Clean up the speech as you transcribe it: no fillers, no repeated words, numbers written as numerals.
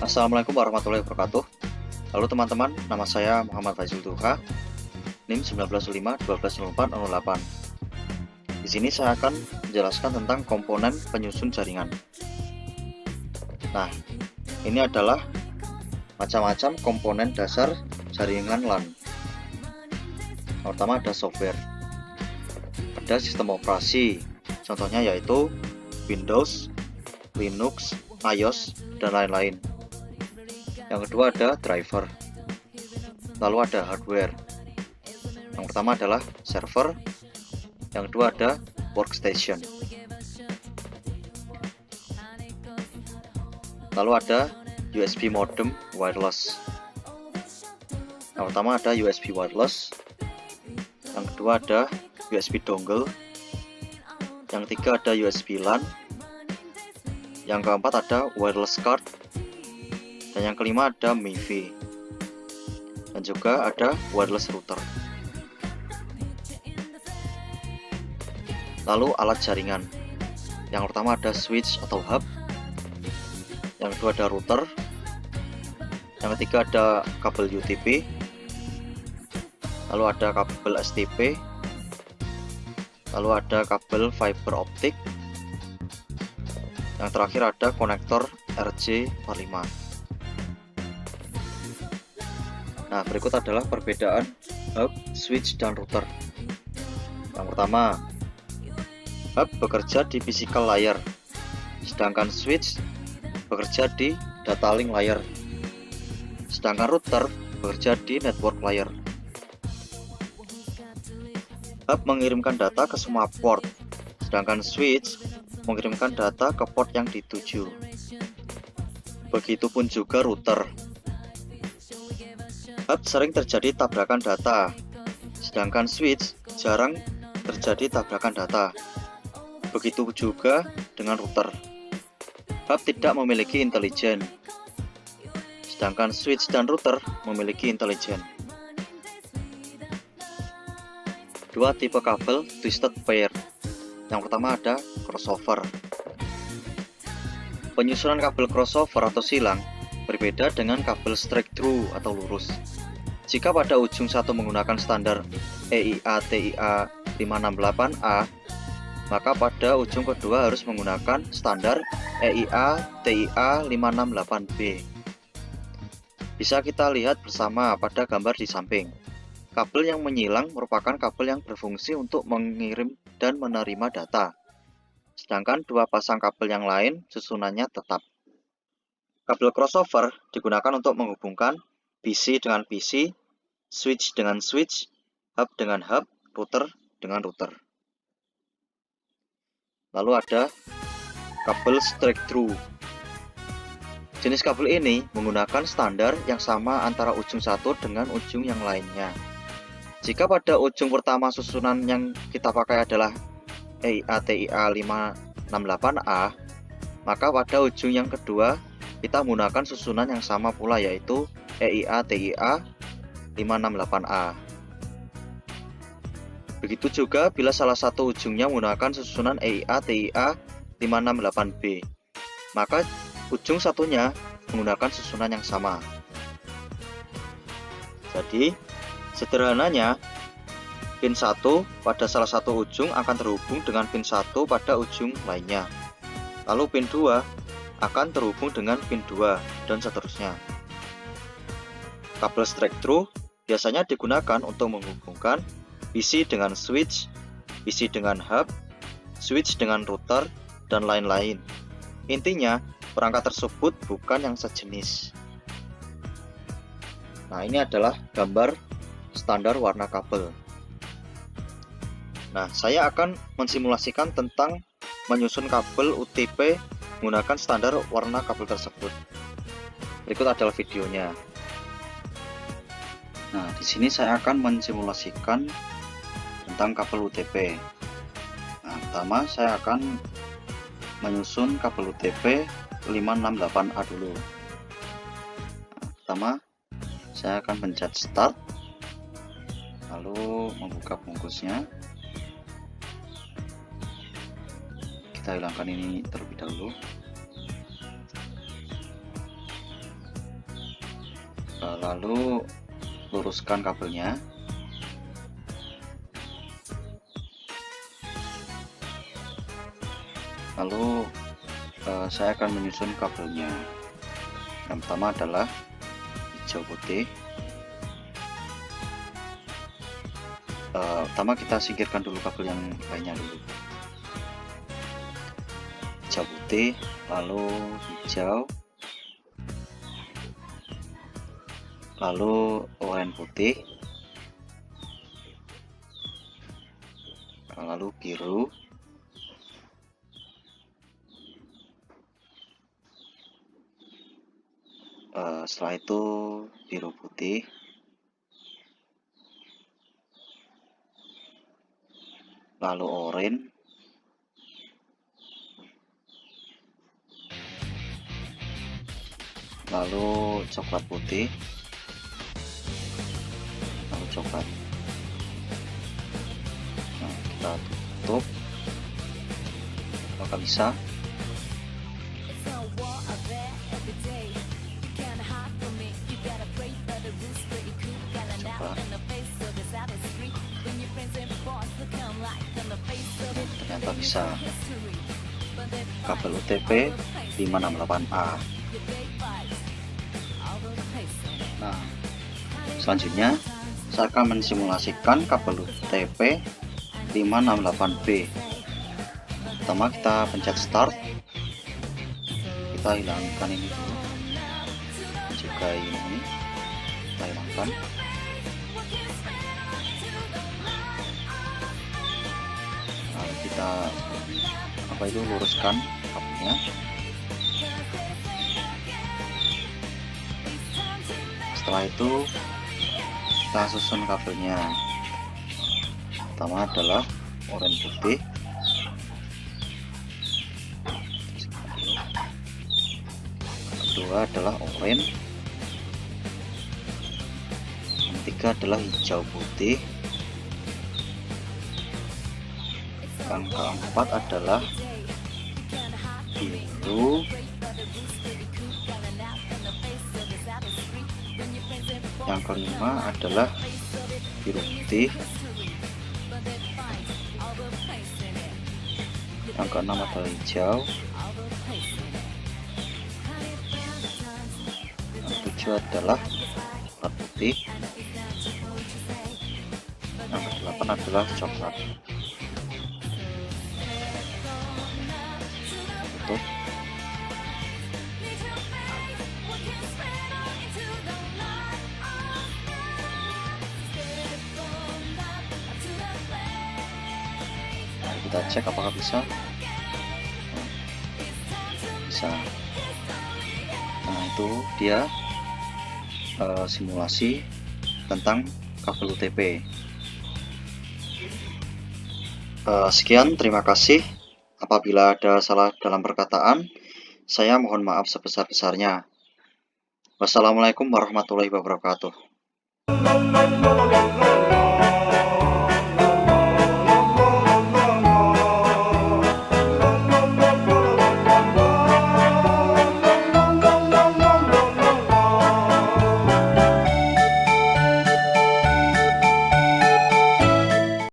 Assalamualaikum warahmatullahi wabarakatuh. Halo teman-teman, nama saya Muhammad Faisul Duha, NIM 1905-120408. Di sini saya akan menjelaskan tentang komponen penyusun jaringan. Nah, ini adalah macam-macam komponen dasar jaringan LAN. Yang pertama ada software, ada sistem operasi, contohnya yaitu Windows, Linux, iOS, dan lain-lain. Yang kedua ada driver, lalu ada hardware. Yang pertama adalah server, yang kedua ada workstation, lalu ada USB modem wireless. Yang pertama ada USB wireless, yang kedua ada USB dongle, yang ketiga ada USB LAN, yang keempat ada wireless card, dan yang kelima ada MIFI, dan juga ada wireless router. Lalu alat jaringan, yang pertama ada switch atau hub, yang kedua ada router, yang ketiga ada kabel UTP, lalu ada kabel STP, lalu ada kabel fiber optik, yang terakhir ada konektor RJ45. Nah, berikut adalah perbedaan hub, switch, dan router. Yang pertama, hub bekerja di physical layer, sedangkan switch bekerja di data link layer, sedangkan router bekerja di network layer. Hub mengirimkan data ke semua port, sedangkan switch mengirimkan data ke port yang dituju. Begitupun juga router. Hub sering terjadi tabrakan data, sedangkan switch jarang terjadi tabrakan data. Begitu juga dengan router. Hub tidak memiliki intelijen, sedangkan switch dan router memiliki intelijen. Dua tipe kabel twisted pair. Yang pertama ada crossover. Penyusunan kabel crossover atau silang berbeda dengan kabel straight through atau lurus. Jika pada ujung satu menggunakan standar EIA-TIA 568A, maka pada ujung kedua harus menggunakan standar EIA-TIA 568B. Bisa kita lihat bersama pada gambar di samping. Kabel yang menyilang merupakan kabel yang berfungsi untuk mengirim dan menerima data. Sedangkan dua pasang kabel yang lain susunannya tetap. Kabel crossover digunakan untuk menghubungkan PC dengan PC, switch dengan switch, hub dengan hub, router dengan router. Lalu ada kabel straight through. Jenis kabel ini menggunakan standar yang sama antara ujung satu dengan ujung yang lainnya. Jika pada ujung pertama susunan yang kita pakai adalah EIA-TIA 568A, maka pada ujung yang kedua kita menggunakan susunan yang sama pula, yaitu EIA-TIA 568A. Begitu juga bila salah satu ujungnya menggunakan susunan EIA-TIA 568B, maka ujung satunya menggunakan susunan yang sama. Jadi, sederhananya, pin 1 pada salah satu ujung akan terhubung dengan pin 1 pada ujung lainnya. Lalu pin 2 akan terhubung dengan pin 2, dan seterusnya. Kabel straight through biasanya digunakan untuk menghubungkan PC dengan switch, PC dengan hub, switch dengan router, dan lain-lain. Intinya, perangkat tersebut bukan yang sejenis. Nah, ini adalah gambar standar warna kabel. Nah, saya akan mensimulasikan tentang menyusun kabel UTP menggunakan standar warna kabel tersebut. Berikut adalah videonya. Nah, di sini saya akan mensimulasikan tentang kabel UTP. Nah, pertama saya akan menyusun kabel UTP 568A dulu. Nah, pertama saya akan pencet start, lalu membuka bungkusnya. Kita hilangkan ini terlebih dahulu. Lalu luruskan kabelnya. Lalu saya akan menyusun kabelnya. Yang pertama adalah hijau putih. Pertama kita singkirkan dulu kabel yang lainnya dulu. Hijau putih, lalu hijau, lalu oranye putih, lalu biru, setelah itu biru putih, lalu oranye, lalu coklat putih, lalu coklat. Nah, kita tutup. Apakah bisa? Coba. Ternyata bisa. Kabel UTP 568A. Nah, selanjutnya saya akan mensimulasikan kabel UTP 568B. Pertama kita pencet start, kita hilangkan ini dulu, juga ini kita hilangkan. Lalu kita luruskan kabelnya. Setelah itu kita susun kabelnya. Pertama adalah oranye putih, kedua adalah oranye, yang ketiga adalah hijau putih, yang keempat adalah biru, yang kelima adalah biru putih, yang keenam adalah hijau, yang ketujuh adalah coklat putih, yang kedelapan adalah coklat. Tutup. Kita cek apakah bisa. Bisa. Nah, itu dia simulasi tentang kabel UTP. Sekian, terima kasih. Apabila ada salah dalam perkataan, saya mohon maaf sebesar-besarnya. Wassalamualaikum warahmatullahi wabarakatuh.